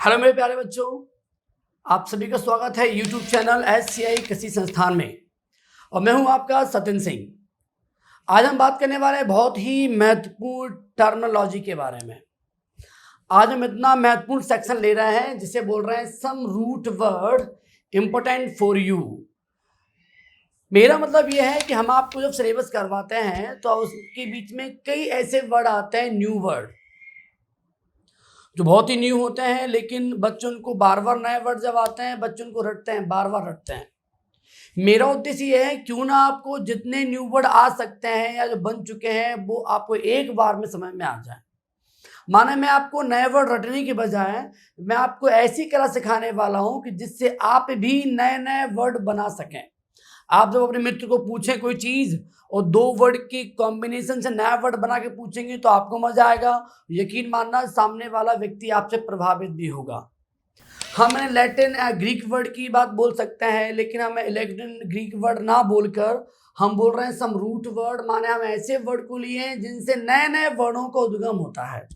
Hello मेरे प्यारे बच्चों, आप सभी का स्वागत है यूट्यूब चैनल SCI कृषि संस्थान में। और मैं हूं आपका सतिन सिंह। आज हम बात करने वाले हैं बहुत ही महत्वपूर्ण टर्मिनोलॉजी के बारे में। आज हम इतना महत्वपूर्ण सेक्शन ले रहे हैं जिसे बोल रहे हैं some root word important for you. मेरा मतलब यह है कि हम आपको जब सिलेबस करवाते हैं तो उसके बीच में कई ऐसे वर्ड आते हैं, न्यू वर्ड, जो बहुत ही न्यू होते हैं, लेकिन बच्चों को बार बार नए वर्ड जब आते हैं बच्चों को रटते हैं, बार बार रटते हैं। मेरा उद्देश्य ये है क्यों ना आपको जितने न्यू वर्ड आ सकते हैं या जो बन चुके हैं वो आपको एक बार में समझ में आ जाए। माने मैं आपको नए वर्ड रटने के बजाय मैं आपको ऐसी कला सिखाने वाला हूं कि जिससे आप भी नए नए वर्ड बना सकें। आप जब अपने मित्र को पूछें कोई चीज और दो वर्ड के कॉम्बिनेशन से नया वर्ड बना के पूछेंगे तो आपको मजा आएगा। यकीन मानना सामने वाला व्यक्ति आपसे प्रभावित भी होगा। हम लैटिन या ग्रीक वर्ड की बात बोल सकते हैं, लेकिन हम लैटिन ग्रीक वर्ड ना बोलकर हम बोल रहे हैं सम रूट वर्ड। माने हम ऐसे वर्ड को लिए हैं जिनसे नए नए वर्डों का उद्गम होता है,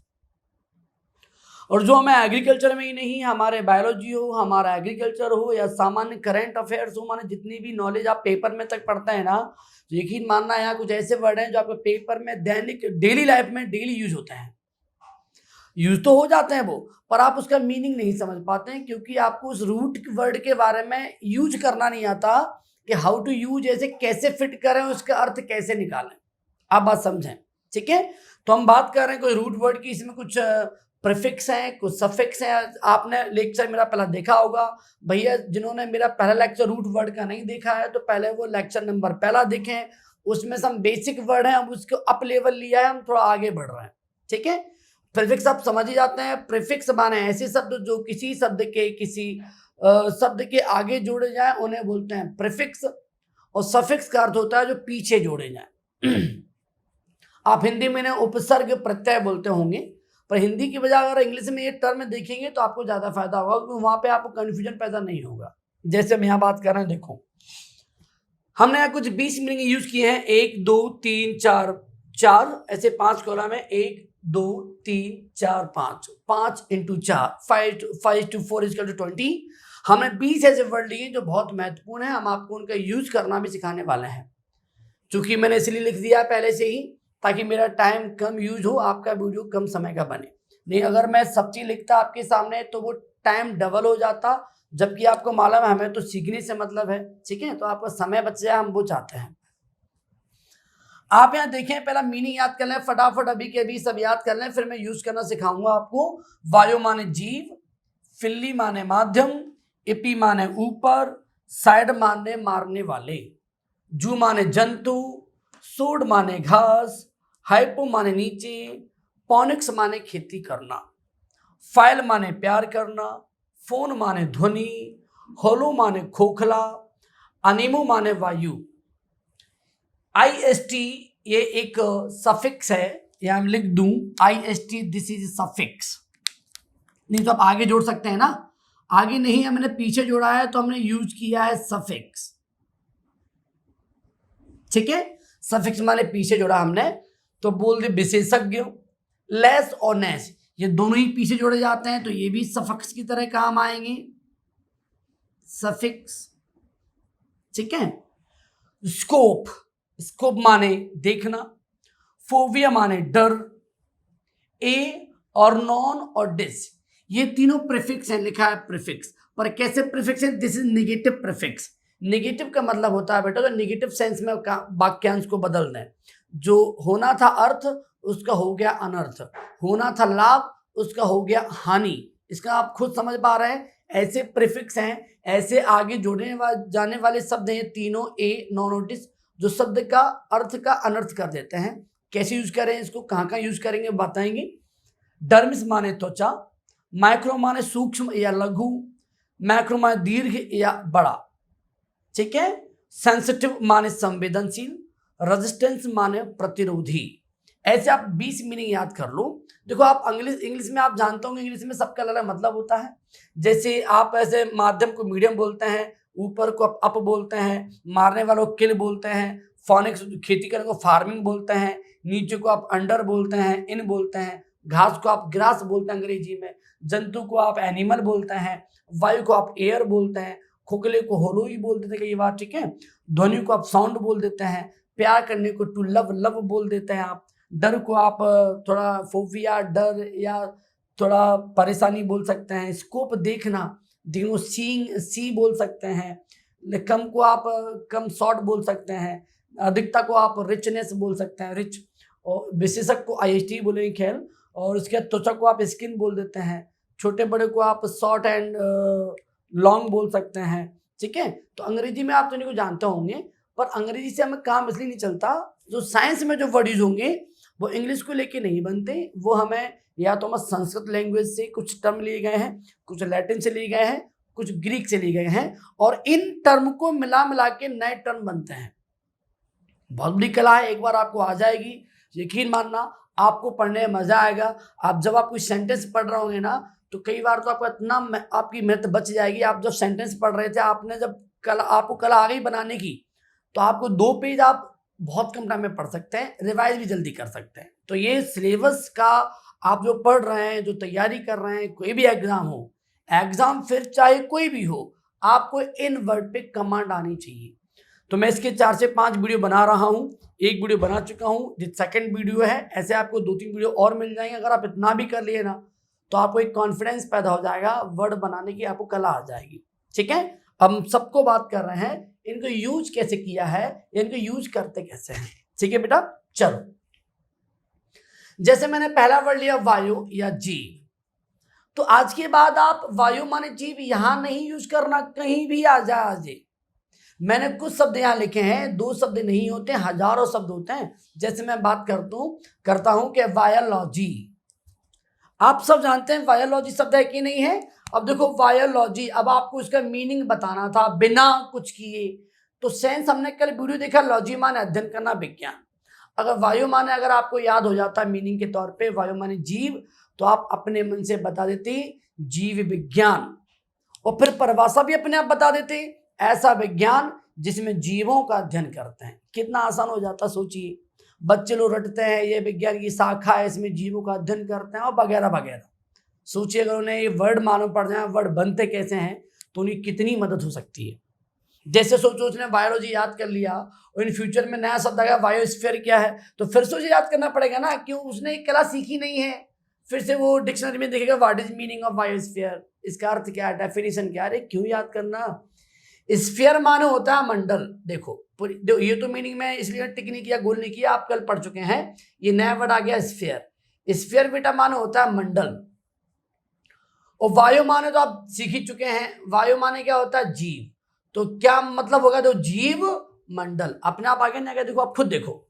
और जो हमें एग्रीकल्चर में ही नहीं, हमारे बायोलॉजी हो, हमारा एग्रीकल्चर हो या सामान्य करंट अफेयर्स हो, माने जितनी भी नॉलेज आप पेपर में तक पढ़ते हैं ना, तो यकीन मानना यहाँ कुछ ऐसे वर्ड हैं जो आपके पेपर में दैनिक डेली लाइफ में डेली यूज होते हैं। यूज तो हो जाते हैं वो, पर आप उसका मीनिंग नहीं समझ पाते हैं क्योंकि आपको उस रूट वर्ड के बारे में यूज करना नहीं आता कि हाउ टू यूज, ऐसे कैसे फिट करें, उसका अर्थ कैसे निकालें। आप बात समझें, ठीक है। तो हम बात कर रहे हैं कोई रूट वर्ड की, इसमें कुछ प्रीफिक्स हैं, कुछ सफिक्स हैं। आपने लेक्चर मेरा पहला देखा होगा भैया, जिन्होंने मेरा पहला लेक्चर रूट वर्ड का नहीं देखा है तो पहले वो लेक्चर नंबर पहला देखें। उसमें से हम बेसिक वर्ड हैं, हम उसको अप लेवल लिया है, हम थोड़ा आगे बढ़ रहे हैं, ठीक है। प्रीफिक्स आप समझ ही जाते हैं। प्रीफिक्स माने ऐसे शब्द जो किसी शब्द के किसी शब्द के आगे जोड़े जाए उन्हें बोलते हैं प्रीफिक्स। और सफिक्स का अर्थ होता है जो पीछे जोड़े जाए। आप हिंदी में उपसर्ग प्रत्यय बोलते होंगे, पर हिंदी की बजाय अगर इंग्लिश में ये टर्म देखेंगे तो आपको ज्यादा फायदा होगा, क्योंकि वहां पे आपको कंफ्यूजन पैदा नहीं होगा। जैसे हम यहाँ बात कर रहे हैं, देखो हमने यहाँ कुछ 20 मीनिंग यूज किए हैं। 1 2 3 4 4 ऐसे 5 कॉलम है। 1 2 3 4 5 5 इंटू 4 5 टू 4 इज 20। हमने 20 ऐसे वर्ड लिए जो बहुत महत्वपूर्ण है, हम आपको उनका यूज करना भी सिखाने वाले हैं। चूंकि मैंने इसलिए लिख दिया पहले से ही ताकि मेरा टाइम कम यूज हो, आपका वीडियो कम समय का बने। नहीं अगर मैं सब चीज लिखता आपके सामने तो वो टाइम डबल हो जाता, जबकि आपको मालूम है हमें तो सीखने से मतलब है, ठीक है। तो आपका समय बच जाए, हम वो चाहते हैं। आप यहाँ देखें, पहला मीनिंग याद कर लें फटाफट, अभी के अभी सब याद कर लें, फिर मैं यूज करना सिखाऊंगा आपको। वायु माने जीव, फिल्ली माने माध्यम, इपी माने ऊपर, साइड माने मारने वाले, जू माने जंतु, सोड माने घास, हाइपो माने नीचे, पॉनिक्स माने खेती करना, फाइल माने प्यार करना, फोन माने ध्वनि, होलो माने खोखला, अनिमो माने वायु। IST ये एक सफिक्स है, या हम लिख दूं IST, दिस इज सफिक्स। नहीं तो आप आगे जोड़ सकते हैं ना, आगे नहीं है, मैंने पीछे जोड़ा है तो हमने यूज किया है सफिक्स, ठीक है। सफिक्स माने पीछे जोड़ा हमने, तो बोल दे विशेषज्ञ। लेस और नेस ये दोनों ही पीछे जोड़े जाते हैं, तो ये भी सफिक्स की तरह काम आएंगे, सफिक्स, ठीक है। स्कोप, स्कोप माने देखना, फोबिया माने डर, ए और नॉन और डिस ये तीनों प्रीफिक्स हैं, लिखा है प्रीफिक्स। पर कैसे प्रीफिक्स है? This is negative prefix. Negative का मतलब होता है बेटा, तो नेगेटिव सेंस में वाक्यांश को बदल दें। जो होना था अर्थ उसका हो गया अनर्थ, होना था लाभ उसका हो गया हानि। इसका आप खुद समझ पा रहे हैं, ऐसे प्रीफिक्स हैं, ऐसे आगे जोड़ने जाने वाले शब्द हैं तीनों, ए नॉन और डिस, जो शब्द का अर्थ का अनर्थ कर देते हैं। कैसे यूज करें इसको, कहाँ कहाँ यूज करेंगे बताएंगे। डर्मिस माने त्वचा, माइक्रो माने सूक्ष्म या लघु, मैक्रो माने दीर्घ या बड़ा, ठीक है। सेंसिटिव माने संवेदनशील, रेजिस्टेंस माने प्रतिरोधी। ऐसे आप 20 मीनिंग याद कर लो। देखो आप इंग्लिश में आप जानते होंगे, इंग्लिश में सबका अलग अलग मतलब होता है। जैसे आप ऐसे माध्यम को मीडियम बोलते हैं, ऊपर को अप बोलते हैं, मारने वालों को किल बोलते हैं, फोनिक्स खेती करने को फार्मिंग बोलते हैं, नीचे को आप अंडर बोलते हैं, इन बोलते हैं, घास को आप ग्रास बोलते हैं अंग्रेजी में, जंतु को आप एनिमल बोलते हैं, वायु को आप एयर बोलते हैं, खोखले को होलो ही बोलते थे कई बार, ठीक है। ध्वनि को आप साउंड बोल देते हैं, प्यार करने को टू लव लव बोल देते हैं आप, डर को आप थोड़ा फोबिया डर या थोड़ा परेशानी बोल सकते हैं, स्कोप देखना दिनों सीइंग सी बोल सकते हैं, कम को आप कम शॉर्ट बोल सकते हैं, अधिकता को आप रिचनेस बोल सकते हैं रिच, और विशेषक को IST बोलेंगे खेल, और उसके बाद त्वचा को आप स्किन बोल देते हैं, छोटे बड़े को आप शॉर्ट एंड लॉन्ग बोल सकते हैं, ठीक है। तो अंग्रेजी में आप तो इनको जानते होंगे, पर अंग्रेजी से हमें काम इसलिए नहीं चलता, जो साइंस में जो वर्ड यूज होंगे वो इंग्लिश को लेके नहीं बनते, वो हमें या तो हम संस्कृत लैंग्वेज से कुछ टर्म लिए गए हैं, कुछ लैटिन से लिए गए हैं, कुछ ग्रीक से लिए गए हैं, और इन टर्म को मिला मिला के नए टर्म बनते हैं। बहुत बड़ी कला है, एक बार आपको आ जाएगी, यकीन मानना आपको पढ़ने में मजा आएगा। आप जब आप कोई सेंटेंस पढ़ रहे होंगे ना, तो कई बार तो आपको इतना आपकी मेहनत बच जाएगी। आप जब सेंटेंस पढ़ रहे थे, आपने जब कला आपको कला आ गई बनाने की, तो आपको 2 पेज आप बहुत कम टाइम में पढ़ सकते हैं, रिवाइज भी जल्दी कर सकते हैं। तो ये सिलेबस का आप जो पढ़ रहे हैं, जो तैयारी कर रहे हैं, कोई भी एग्जाम हो, एग्जाम फिर चाहे कोई भी हो, आपको इन वर्ड पे कमांड आनी चाहिए। तो मैं इसके 4 से 5 वीडियो बना रहा हूँ, एक वीडियो बना चुका हूँ, जो सेकंड वीडियो है, ऐसे आपको 2-3 वीडियो और मिल जाएंगे। अगर आप इतना भी कर लिए ना, तो आपको एक कॉन्फिडेंस पैदा हो जाएगा, वर्ड बनाने की आपको कला आ जाएगी, ठीक है। हम सबको बात कर रहे हैं इनको यूज कैसे किया है, इनको यूज करते कैसे हैं, ठीक है बेटा। चलो, जैसे मैंने पहला वर्ड लिया वायु या जीव, तो आज के बाद आप वायु माने जीव यहां नहीं यूज करना, कहीं भी आ जाए। मैंने कुछ शब्द यहां लिखे हैं, 2 शब्द नहीं होते, हजारों शब्द होते हैं। जैसे मैं बात करता हूं कि बायोलॉजी, आप सब जानते हैं बायोलॉजी शब्द है कि नहीं है। अब देखो बायोलॉजी, अब आपको इसका मीनिंग बताना था बिना कुछ किए, तो सेंस हमने कल वीडियो देखा, लॉजी माने अध्ययन करना, विज्ञान। अगर वायु माने अगर आपको याद हो जाता है मीनिंग के तौर पे, वायु माने जीव, तो आप अपने मन से बता देते जीव विज्ञान, और फिर परिभाषा भी अपने आप बता देते, ऐसा विज्ञान जिसमें जीवों का अध्ययन करते हैं। कितना आसान हो जाता, सोचिए। बच्चे लोग रटते हैं ये विज्ञान की शाखा है, इसमें जीवों का अध्ययन करते हैं, और वगैरह वगैरह। सोचिए अगर उन्हें ये वर्ड मालूम पड़ जाए, वर्ड बनते कैसे हैं, तो उन्हें कितनी मदद हो सकती है। जैसे सोचो उसने बायोलॉजी याद कर लिया, और इन फ्यूचर में नया शब्द आ गया बायोस्फीयर क्या है, तो फिर से उसे याद करना पड़ेगा ना, क्यों उसने एक कला सीखी नहीं है। फिर से वो डिक्शनरी में देखेगा what is meaning of biosphere, इसका अर्थ क्या है, डेफिनेशन क्या है। अरे क्यों याद करना, स्फीयर माने होता है मंडल। देखो ये तो मीनिंग में इसलिए टिक नहीं किया, गोल नहीं किया, आप कल पढ़ चुके हैं। ये नया वर्ड आ गया स्फीयर। स्फीयर बेटा माने होता है मंडल, और वायु माने तो आप सीख ही चुके हैं, वायु माने क्या होता है, जीव। तो क्या मतलब होगा, तो जीव मंडल अपने आप आगे नहीं आ गया। देखो आप खुद देखो,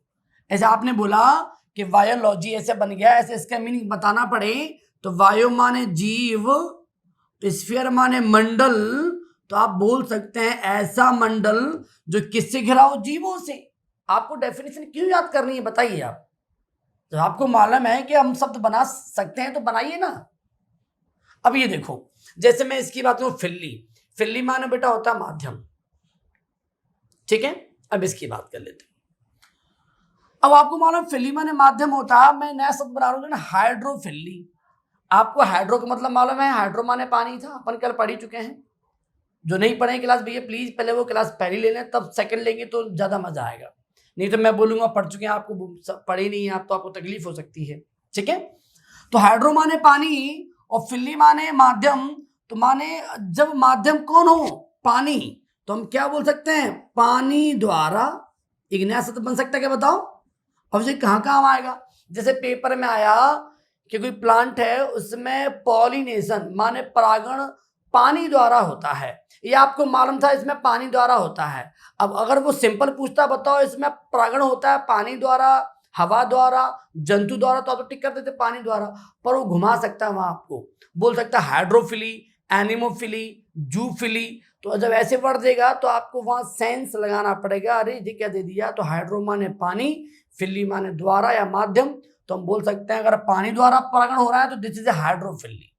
ऐसे आपने बोला कि बायोलॉजी ऐसे बन गया, ऐसे इसका मीनिंग बताना पड़े, तो वायु माने जीव, स्फीयर माने मंडल, तो आप बोल सकते हैं ऐसा मंडल जो किससे घिरा हो, जीवों से। आपको डेफिनेशन क्यों याद करनी है बताइए आप, जब आपको मालूम है कि हम शब्द बना सकते हैं तो बनाइए ना। अब ये देखो, जैसे मैं इसकी बात करूं, फिल्ली, फिल्ली माने बेटा होता है माध्यम, ठीक है। अब इसकी बात कर लेते हैं। अब आपको मालूम फिल्ली माने माध्यम होता है, मैं नया शब्द बना रहा हूं ना, हाइड्रोफिल्ली। आपको हाइड्रो का मतलब मालूम है, हाइड्रो माने पानी था, अपन कल पढ़ ही चुके हैं। जो नहीं पढ़े क्लास भैया प्लीज पहले वो क्लास पहली ले लें, तब सेकंड लेंगे तो ज्यादा मजा आएगा। नहीं तो मैं बोलूंगा पढ़ चुके हैं, आपको पढ़े नहीं है आप, तो आपको तकलीफ हो सकती है, ठीक है। तो हाइड्रो माने पानी, और फिल्ली माने माध्यम। तो माने जब माध्यम कौन हो, पानी, तो हम क्या बोल सकते हैं, पानी द्वारा। एक नया शब्द बन सकता है क्या बताओ। अब ये कहाँ काम आएगा, जैसे पेपर में आया कि कोई प्लांट है, उसमें पॉलिनेशन माने परागण पानी द्वारा होता है, ये आपको मालूम था, इसमें पानी द्वारा होता है। अब अगर वो सिंपल पूछता बताओ इसमें परागण होता है पानी द्वारा, हवा द्वारा, जंतु द्वारा, तो आप तो टिक कर देते पानी द्वारा, पर वो घुमा सकता है, वहां आपको बोल सकता है हाइड्रोफिली, एनिमोफिली, जूफिली। तो जब ऐसे वर्ड देगा तो आपको वहां सेंस लगाना पड़ेगा, अरे ये क्या दे दिया, तो हाइड्रो माने पानी, फिली माने द्वारा या माध्यम। तो हम बोल सकते हैं अगर पानी द्वारा परागण हो रहा है तो दिस इज हाइड्रोफिली।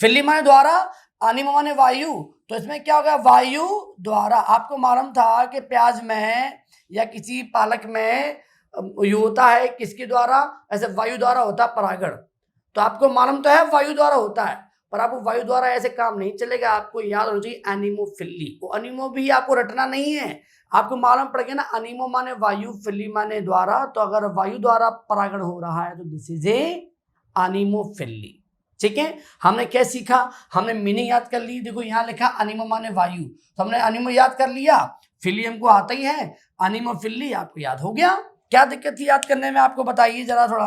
फिली माने द्वारा, एनिमो माने वायु, तो इसमें क्या होगा, वायु द्वारा। आपको मालूम था कि प्याज में या किसी पालक में ये होता है किसके द्वारा, ऐसे वायु द्वारा होता है परागण। तो आपको मालूम तो है वायु द्वारा होता है, पर आपको वायु द्वारा ऐसे काम नहीं चलेगा, आपको याद होना चाहिए एनिमोफिली। वो एनिमो भी आपको रटना नहीं है, आपको मालूम पड़ेगा ना, एनिमो माने वायु, फिली माने द्वारा। तो अगर वायु द्वारा परागण हो रहा है तो दिस इज ए एनिमोफिली। ठीक है, हमने क्या सीखा, हमने मीनिंग याद कर ली। देखो यहाँ लिखा एनिमो माने वायु, तो हमने एनिमो याद कर लिया, फिली हमको आता ही है, एनिमोफिली आपको याद हो गया। क्या दिक्कत थी याद करने में, आपको बताइए जरा थोड़ा।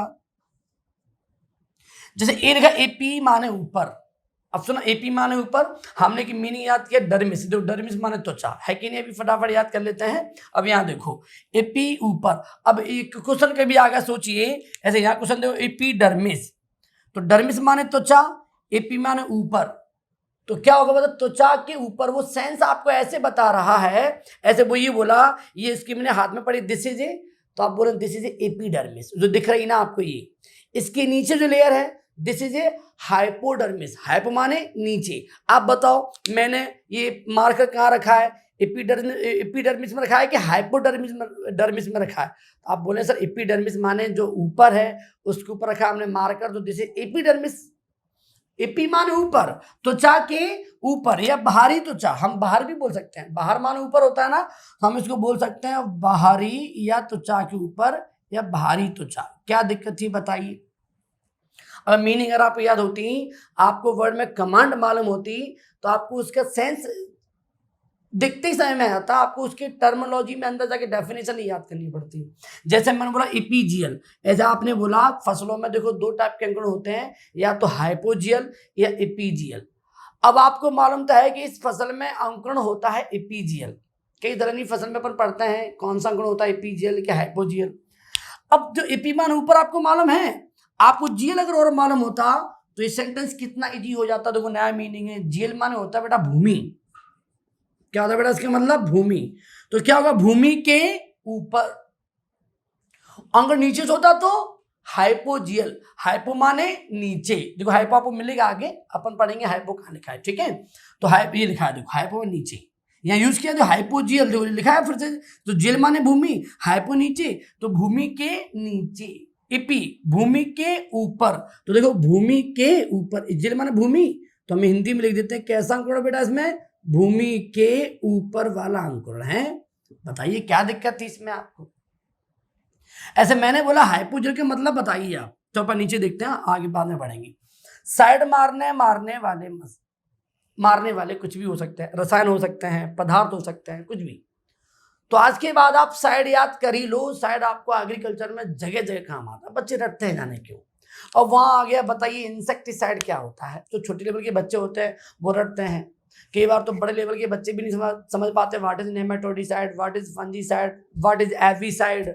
जैसे ए लिखा एपी माने ऊपर, अब सुनो एपी माने ऊपर, हमने की मीनिंग याद किया डर्मिस। देखो डर्मिस माने त्वचा है कि नहीं, अभी फटाफट याद कर लेते हैं। अब यहाँ देखो एपी ऊपर, अब एक क्वेश्चन के भी आगे सोचिए, ऐसे यहाँ क्वेश्चन देखो एपी डर्मिस, तो डर्मिस माने त्वचा, एपी माने ऊपर, तो क्या होगा मतलब त्वचा के ऊपर। वो सेंस आपको ऐसे बता रहा है, ऐसे वो ये बोला, ये इसकी मैंने हाथ में पड़ी दिस इज ए, तो आप बोले दिस इज ए एपिडर्मिस, जो दिख रही ना आपको ये, इसके नीचे जो लेयर है this is A hypodermis, hypo माने नीचे। आप बताओ मैंने ये मार्कर कहाँ रखा है, एपिडर्मिस में रखा है कि हाइपोडर्मिस में रखा है। तो आप बोले सर एपिडर्मिस माने जो ऊपर है उसके ऊपर रखा हमने मार्कर, तो दिस इज एपिडर्मिस। एपी माने ऊपर, त्वचा के ऊपर या बाहरी त्वचा, हम बाहर भी बोल सकते हैं, बाहर माने ऊपर होता है ना, हम इसको बोल सकते हैं बाहरी या त्वचा के ऊपर या बाहरी त्वचा। क्या दिक्कत थी बताइए। अगर मीनिंग अगर आपको याद होती, आपको वर्ड में कमांड मालूम होती, तो आपको उसका सेंस दिखते ही समय में आता, आपको उसकी टर्मिनोलॉजी में अंदर जाके डेफिनेशन ही याद करनी पड़ती है। जैसे मैंने बोला इपीजियल, ऐसे आपने बोला फसलों में देखो दो टाइप के अंकुरण होते हैं, या तो हाइपोजियल या इपीजियल। अब आपको मालूम तो है कि इस फसल में अंकुरण होता है इपीजियल, कई तरह की फसल में अपन पढ़ते हैं कौन सा अंकुरण होता है, इपीजियल क्या हाइपोजियल। अब जो इपी मान ऊपर आपको मालूम है, आपको जीएल अगर और मालूम होता तो ये सेंटेंस कितना इजी हो जाता। देखो नया मीनिंग है, जीएल माने होता है बेटा भूमि। क्या होता है बेटा इसका मतलब भूमि, तो क्या होगा भूमि के ऊपर। अंग नीचे से होता तो हाइपोजियल, हाइपो माने नीचे। देखो हाइपो आपको मिलेगा आगे, अपन पढ़ेंगे हाइपो कहाँ लिखा है, ठीक है। तो हाइपो ये लिखा है, देखो हाइपो नीचे, यहाँ यूज किया जो हाइपोजियल, जो लिखा है फिर से, तो जेल माने भूमि, हाइपो नीचे, तो भूमि के नीचे, इपी भूमि के ऊपर। तो देखो भूमि के ऊपर, जेल माने भूमि, तो हम हिंदी में लिख देते हैं कैसा अंकुरण बेटा इसमें, भूमि के ऊपर वाला अंकुरण है। बताइए क्या दिक्कत थी इसमें आपको। ऐसे मैंने बोला हाइपोजियल के मतलब बताइए आप, तो अपन नीचे देखते हैं, आगे बाद में बढ़ेंगे। साइड मारने वाले कुछ भी हो सकते हैं, रसायन हो सकते हैं, पदार्थ हो सकते हैं, कुछ भी। तो आज के बाद आप साइड याद कर ही लो, साइड आपको एग्रीकल्चर में जगह जगह काम आता है, बच्चे रटते हैं जाने क्यों। और वहां आ गया बताइए इंसेक्टिसाइड क्या होता है, जो छोटे लेवल के बच्चे होते हैं वो रटते हैं, कई बार तो बड़े लेवल के बच्चे भी नहीं समझ पाते what is nematodicide, what is fungicide, what is avicide.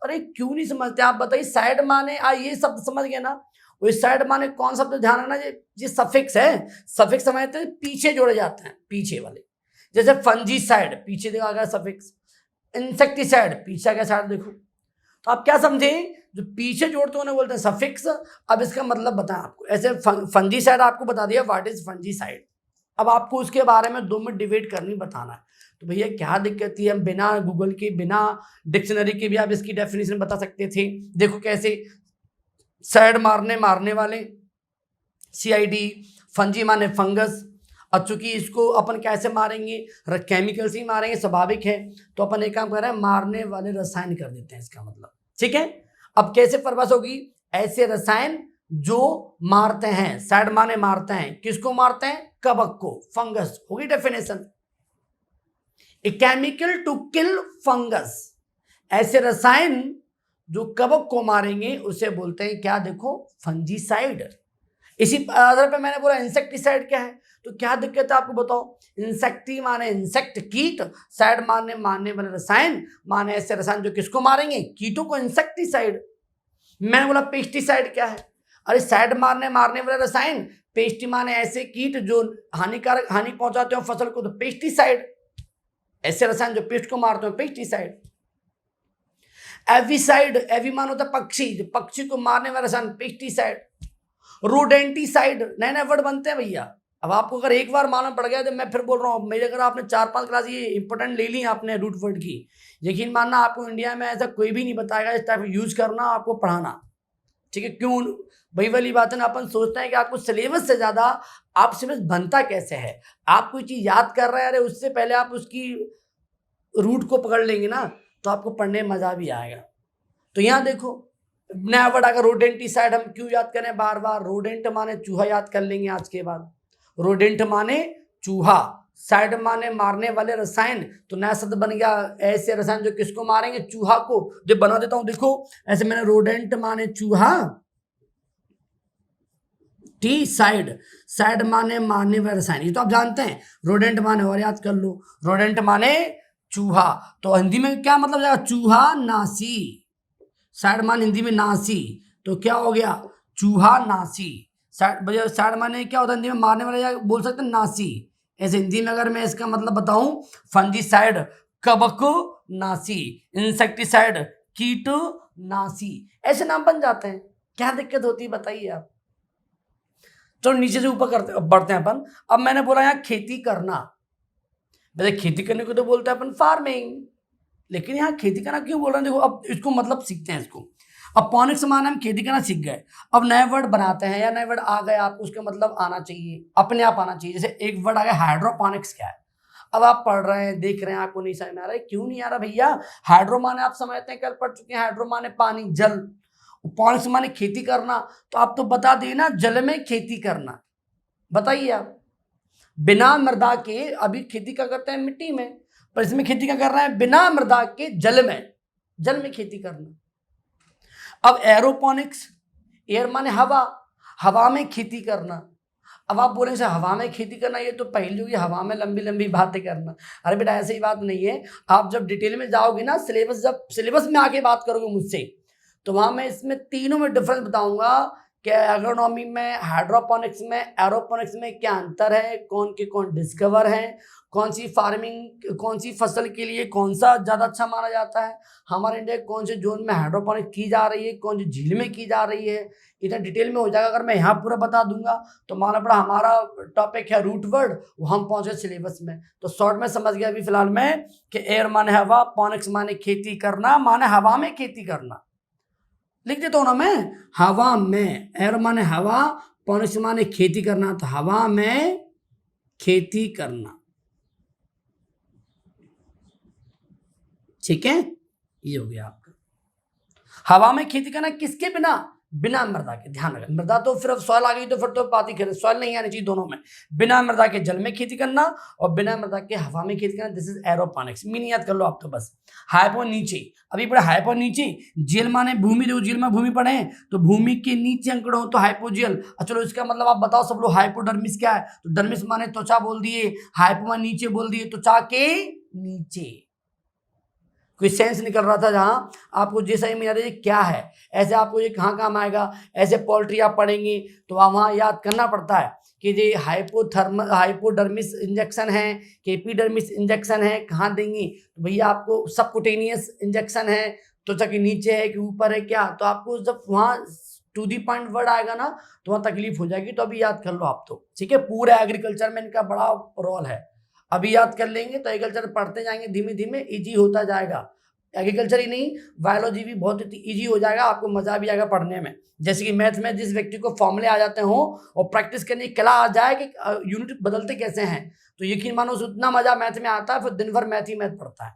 अरे क्यों नहीं समझते आप बताइए। साइड माने ये शब्द समझ गए ना, वो साइड माने कौन शब्द ध्यान रखना, ये सफिक्स है, सफिक्स समझते हैं पीछे जोड़े जाते हैं, पीछे वाले। जैसे फंजीसाइड पीछे देखा गया सफिक्स, इंसेक्टिसाइड पीछे क्या साइड देखो। तो आप क्या समझे, जो पीछे जोड़ते उन्हें बोलते हैं सफिक्स। अब इसका मतलब बताएं आपको, ऐसे फंजीसाइड आपको बता दिया व्हाट इज फंजीसाइड, अब आपको उसके बारे में 2 में डिबेट करनी बताना है। तो भैया क्या दिक्कत थी, हम बिना गूगल के बिना डिक्शनरी के भी आप इसकी डेफिनेशन बता सकते थे। देखो कैसे, साइड मारने वाले सीआईडी, फंजी माने फंगस। अब चूंकि इसको अपन कैसे मारेंगे, केमिकल से ही मारेंगे, स्वाभाविक है। तो अपन एक काम कर रहे हैं, मारने वाले रसायन कर देते हैं इसका मतलब, ठीक है। अब कैसे परिभाषा होगी, ऐसे रसायन जो मारते हैं, साइड माने मारते हैं, किसको मारते हैं, कवक को, फंगस होगी definition. A chemical to kill fungus, ऐसे रसायन जो कवक को मारेंगे उसे बोलते हैं क्या, देखो फंजीसाइड। इसी आधार पे मैंने बोला इंसेक्टिसाइड क्या है, तो क्या दिक्कत है आपको बताओ। इंसेक्टी माने इंसेक्ट कीट, साइड मारने वाले रसायन माने ऐसे रसायन जो किसको मारेंगे, कीटों को, इंसेक्टिसाइड। मैंने बोला पेस्टिसाइड क्या है, अरे साइड मारने वाले रसायन, पेस्टी माने ऐसे कीट जो हानि पहुंचाते हो फसल को, तो पेस्टिसाइड, ऐसे रसायन जो पेस्ट को मारते हो पेस्टिसाइड। एविसाइड, एवी मान होता है पक्षी, जो पक्षी को मारने वाला रसायन पेस्टिसाइड। रोडेंटिसाइड, नए नए वर्ड बनते हैं भैया, अब आपको अगर एक बार मालूम पड़ गया तो मैं फिर बोल रहा हूँ, मेरे अगर आपने 4-5 क्लास ये इंपॉर्टेंट ले ली आपने रूट वर्ड की, यकीन मानना आपको इंडिया में ऐसा कोई भी नहीं बताएगा इस टाइप यूज करना आपको पढ़ाना। ठीक है, क्यों? वही वाली बात है ना, अपन सोचते हैं कि आपको सिलेबस से ज्यादा आप सिलेबस बनता कैसे है, आप कोई चीज याद कर रहे हैं, अरे उससे पहले आप उसकी रूट को पकड़ लेंगे ना तो आपको पढ़ने में मजा भी आएगा। तो यहाँ देखो नया वर्ड अगर रोडेंटिसाइड, हम क्यों याद करें बार बार? रोडेंट माने चूहा, याद कर लेंगे आज के बाद। रोडेंट माने चूहा, साइड माने मारने वाले रसायन, तो नया शब्द बन गया ऐसे रसायन जो किसको मारेंगे? चूहा को। जो बना देता हूं देखो, ऐसे मैंने रोडेंट माने चूहा, टी साइड, साइड माने मारने वाले रसायन, ये तो आप जानते हैं। रोडेंट माने और याद कर लो, रोडेंट माने चूहा, तो हिंदी में क्या मतलब जाएगा? चूहा नासी। साइड मान हिंदी में नासी, तो क्या हो गया? चूहा नासी। साइड माने क्या होता है हिंदी में? मारने वाला, बोल सकते हैं नासी। ऐसे हिंदी में अगर मैं इसका मतलब बताऊं, फंजीसाइड कवक नासी, इंसेक्टिसाइड कीट नासी, ऐसे नाम बन जाते हैं। क्या दिक्कत होती है बताइए आप? तो नीचे से ऊपर करते बढ़ते हैं अपन। अब मैंने बोला यहाँ खेती करना, वैसे खेती करने को तो बोलते हैं अपन फार्मिंग, लेकिन यहाँ खेती करना क्यों बोल रहे हैं? देखो अब इसको मतलब सीखते हैं इसको। अब पॉनिक्स माने हम खेती करना सीख गए, अब नए वर्ड बनाते हैं या नए वर्ड आ गए आपको, उसका मतलब आना चाहिए, अपने आप आना चाहिए। जैसे एक वर्ड आ गया हाइड्रोपोनिक्स, क्या है? अब आप पढ़ रहे हैं, देख रहे हैं, आपको नहीं समझ में आ रहा है, क्यों नहीं आ रहा भैया? हाइड्रो माने आप समझते हैं, कल पढ़ चुके हैं, हाइड्रो माने पानी, जल, पॉनिक्स माने खेती करना, तो आप तो बता दिए ना, जल में खेती करना। बताइए आप, बिना मृदा के, अभी खेती क्या करते हैं? मिट्टी में, पर इसमें खेती क्या कर रहे हैं? बिना मृदा के जल में, जल में खेती करना। अब एरोपोनिक्स, एयर माने हवा, हवा में खेती करना। अब आप बोले से हवा में खेती करना, ये तो पहली होगी, हवा में लंबी लंबी बातें करना। अरे बेटा ऐसी बात नहीं है, आप जब डिटेल में जाओगे ना, सिलेबस, जब सिलेबस में आके बात करोगे मुझसे, तो वहां मैं इसमें तीनों में डिफरेंस बताऊंगा कि एग्रोनॉमी में, हाइड्रोपोनिक्स में, एरोपोनिक्स में क्या अंतर है, कौन के कौन डिस्कवर हैं, कौन सी फार्मिंग, कौन सी फसल के लिए कौन सा ज़्यादा अच्छा माना जाता है, हमारे इंडिया कौन से जोन में हाइड्रोपोनिक्स की जा रही है, कौन सी झील में की जा रही है, इतना डिटेल में हो जाएगा। अगर मैं यहाँ पूरा बता दूंगा तो माना पड़ा हमारा टॉपिक है रूट वर्ड, वो हम पहुंचे सिलेबस में, तो शॉर्ट में समझ गया अभी फिलहाल में कि एयर माने हवा, पोनिक्स माने खेती करना, माने हवा में खेती करना। लिख देता हूं ना मैं, हवा में, एयर माने हवा, पोनिक्स माने खेती करना, तो हवा में खेती करना। ठीक है, ये हो गया आपका। हवा में खेती करना किसके बिना? बिना मृदा के, ध्यान रखें। मृदा तो फिर अब सॉइल आ गई तो फिर तो बात ही करें, सॉइल नहीं आनी चाहिए दोनों में। बिना मृदा के जल में खेती करना और बिना मृदा के हवा में खेती करना, दिस इज एरोपोनिक्स। मीनिंग याद कर लो आप तो बस। हाइपो नीचे, अभी पढ़े हाइपो नीचे, जेल माने भूमि, देखो जेल में भूमि पढ़े तो भूमि के नीचे अंकड़ हो तो हाइपोजेल। चलो इसका मतलब आप बताओ सब लोग, हाइपोडर्मिस क्या है? तो डर्मिस माने त्वचा बोल दिए, हाइपो माने नीचे बोल दिए, त्वचा के नीचे। कोई सेंस निकल रहा था जहां आपको जे सही में याद क्या है, ऐसे आपको ये कहाँ काम आएगा? ऐसे पोल्ट्री आप पढ़ेंगे तो वहाँ याद करना पड़ता है कि ये हाइपोडर्मिस इंजेक्शन है कि एपिडर्मिस इंजेक्शन है, कहाँ देंगे? तो भैया आपको सबकुटेनियस इंजेक्शन है, त्वचा के नीचे है कि ऊपर है क्या? तो आपको जब वहाँ टू दी पॉइंट वर्ड आएगा ना तो वहाँ तकलीफ हो जाएगी, तो अभी याद कर लो आप तो। ठीक है, पूरे एग्रीकल्चर में इनका बड़ा रोल है, अभी याद कर लेंगे तो एग्रीकल्चर पढ़ते जाएंगे, धीमे धीमे इजी होता जाएगा। एग्रीकल्चर ही नहीं, बायोलॉजी भी बहुत इजी हो जाएगा, आपको मजा भी आएगा पढ़ने में। जैसे कि मैथ में जिस व्यक्ति को फॉर्मूले आ जाते हो और प्रैक्टिस करने की कला आ जाए कि यूनिट बदलते कैसे हैं, तो यकीन मानो उतना मजा मैथ में आता है, फिर दिन भर मैथ ही मैथ पढ़ता है,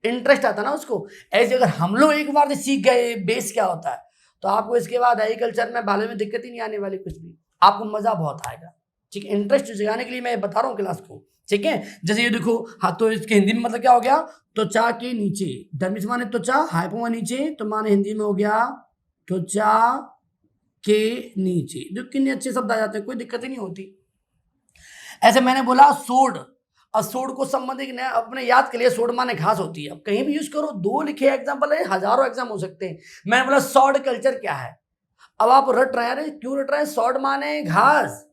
इंटरेस्ट आता है ना उसको। ऐसे अगर हम लोग एक बार सीख गए बेस क्या होता है, तो आपको इसके बाद एग्रीकल्चर में बायोलॉजी में दिक्कत ही नहीं आने वाली कुछ भी, आपको मजा बहुत आएगा। ठीक है, इंटरेस्ट जगाने के लिए मैं बता रहा हूँ क्लास को। ठीक है, जैसे ये देखो, हाँ तो इसके हिंदी में मतलब क्या हो गया? त्वचा के नीचे, डर्मिस माने त्वचा, हाइपो माने नीचे, तो माने हिंदी में हो गया त्वचा के नीचे। जो कितने अच्छे शब्द आ जाते हैं, कोई दिक्कत ही नहीं होती। ऐसे मैंने बोला सोड, अब सोड को संबंधित अपने याद के लिए, सोड माने घास होती है, अब कहीं भी यूज करो, दो लिखे एग्जाम्पल है, हजारों एग्जाम हो सकते हैं। मैंने बोला सॉड कल्चर क्या है? अब आप रट रहे हैं, अरे क्यों रट रहे हैं? सॉड माने घास,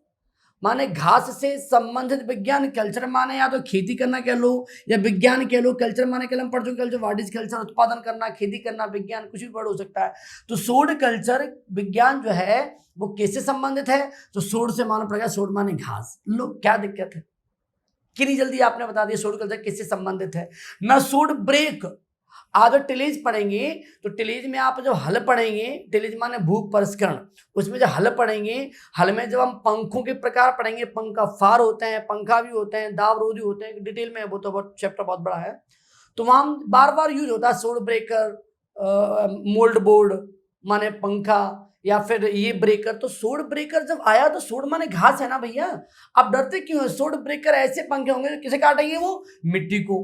माने घास से संबंधित विज्ञान। कल्चर माने या तो खेती करना कह लो या विज्ञान कह लो। कल्चर माने कल हम पढ़ चुके कल्चर, व्हाट इज कल्चर, उत्पादन करना, खेती करना, विज्ञान, कुछ भी वर्ड हो सकता है। तो सोड कल्चर विज्ञान जो है वो किससे संबंधित है? तो सोड से मालूम पड़ेगा, सोड माने घास। लो क्या दिक्कत है, कितनी जल्दी आपने बता दिया सोड कल्चर किससे संबंधित है। मैं सोड ब्रेक, आज टिलेज पढ़ेंगे तो टिलेज में आप जो हल पढ़ेंगे, टिलेज माने भूख परिष्करण, उसमें जो हल पढ़ेंगे, हल में जब हम पंखों के प्रकार पढ़ेंगे, पंखा फार होते हैं, पंखा भी होते हैं, दाव रोधी होते हैं, डिटेल में, वो तो बहुत चैप्टर बहुत बड़ा है। तो वहां बार बार यूज होता है सोड ब्रेकर, मोल्ड बोर्ड माने पंखा, या फिर ये ब्रेकर। तो सोड ब्रेकर जब आया तो सोड माने घास है ना भैया, आप डरते क्यों है? सोड ब्रेकर ऐसे पंखे होंगे जो किसे काटेंगे? वो मिट्टी को।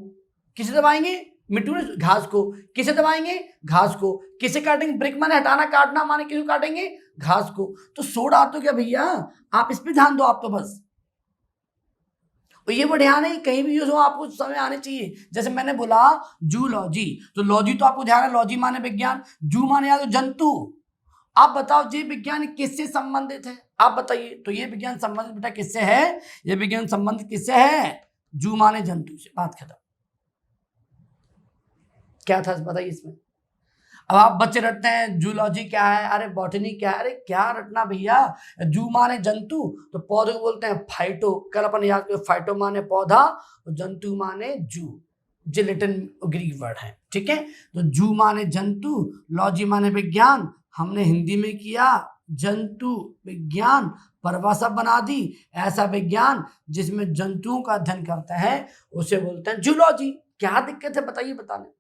किसे दबाएंगे? मिट्टी ने, घास को। किसे दबाएंगे? घास को। किसे काटेंगे? ब्रेक माने हटाना, काटना माने किसे काटेंगे? घास को। तो सोड आ तो क्या भैया, आप इस पे ध्यान दो, आप तो बस। और ये वो ध्यान है, कहीं भी यूज हो आपको समझ आने चाहिए। जैसे मैंने बोला जूलॉजी, तो लॉजी तो आपको ध्यान है, लॉजी माने विज्ञान, जू माने या तो जंतु। आप बताओ ये विज्ञान किससे संबंधित है? आप बताइए। तो ये विज्ञान संबंधित बेटा किससे है? ये विज्ञान संबंधित किससे है? जू माने जंतु से। बात खत्म। क्या था बताइए इसमें। अब आप बच्चे रटते हैं जूलॉजी क्या है, अरे बॉटनी क्या है, अरे क्या रटना भैया। जू माने जंतु, तो पौधे को बोलते हैं फाइटो। कल अपन याद करो, फाइटो माने पौधा और जंतु माने जू, जो लैटिन ग्रीक वर्ड है, ठीक है। तो जू माने जंतु, लॉजी माने विज्ञान, हमने हिंदी में किया जंतु विज्ञान, परिभाषा बना दी। ऐसा विज्ञान जिसमें जंतुओं का अध्ययन करता है उसे बोलते हैं जूलॉजी। क्या दिक्कत है बताइए, बताने।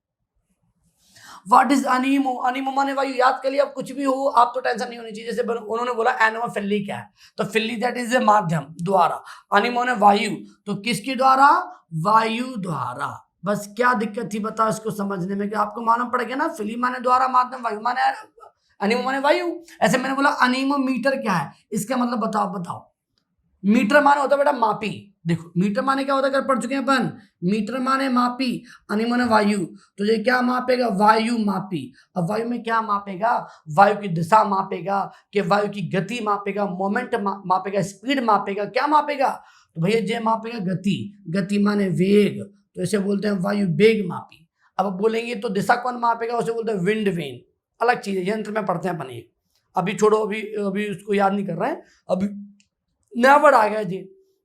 What is अनीमो? अनीमो माने वायु। याद कर लिया, अब कुछ भी हो आप तो टेंशन नहीं होनी चाहिए। जैसे उन्होंने बोला एनोमा फिल्ली क्या है, तो फिल्ली दैट इज ए माध्यम द्वारा, अनीमो ने वायु, तो किसके द्वारा? वायु द्वारा। बस क्या दिक्कत थी बताओ इसको समझने में, कि आपको मालूम पड़ गया ना, फिली माने द्वारा, माध्यम वायु माने, अनीमो माने वायु। ऐसे मैंने बोला अनीमोमीटर क्या है, इसका मतलब बताओ। मीटर माने होता है बेटा मापी। देखो मीटर माने क्या होता है, पढ़ चुके हैं अपन। मीटर माने मापी, अनी माने वायु। तो ये क्या मापेगा? वायु मापी। अब वायु में क्या मापेगा? वायु की दिशा मापेगा, कि वायु की गति मापेगा, मोमेंट मापेगा, स्पीड मापेगा, क्या मापेगा? तो भैया ये मापेगा गति। गति माने वेग, तो इसे बोलते हैं वायु वेग मापी। अब बोलेंगे तो दिशा कौन मापेगा? उसे बोलते हैं विंड वेन। अलग चीज है, यंत्र में पढ़ते हैं अपन ये। अभी छोड़ो, अभी उसको याद नहीं कर रहे हैं, अभी नया वर्ड आ गया जी।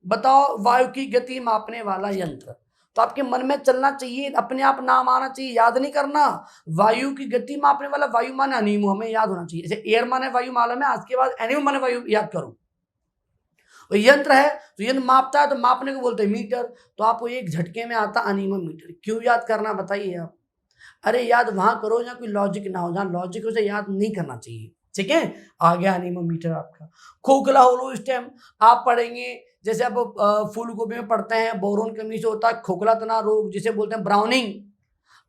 बताओ वायु की गति मापने वाला यंत्र। तो आपके मन में चलना चाहिए, अपने आप नाम आना चाहिए, याद नहीं करना। वायु की गति मापने वाला, वायु माने अनीमो, हमें याद होना चाहिए। जैसे एयर माने वायु मालूम है, आज के बाद एनीमो माने वायु याद करो। और यंत्र है तो यंत्र मापता है, तो मापने को बोलते हैं मीटर। तो आपको एक झटके में आता अनीमोमीटर। क्यों याद करना बताइए आप? अरे याद वहां करो जहाँ कोई लॉजिक ना हो, जहाँ लॉजिक हो, याद नहीं करना चाहिए, ठीक है। आ गया अनीमोमीटर आपका। खोखला होलो स्टेम आप पढ़ेंगे, जैसे आप फूल गोभी में पढ़ते हैं, बोरोन कमी से होता है खोखला तना रोग, जिसे बोलते हैं ब्राउनिंग।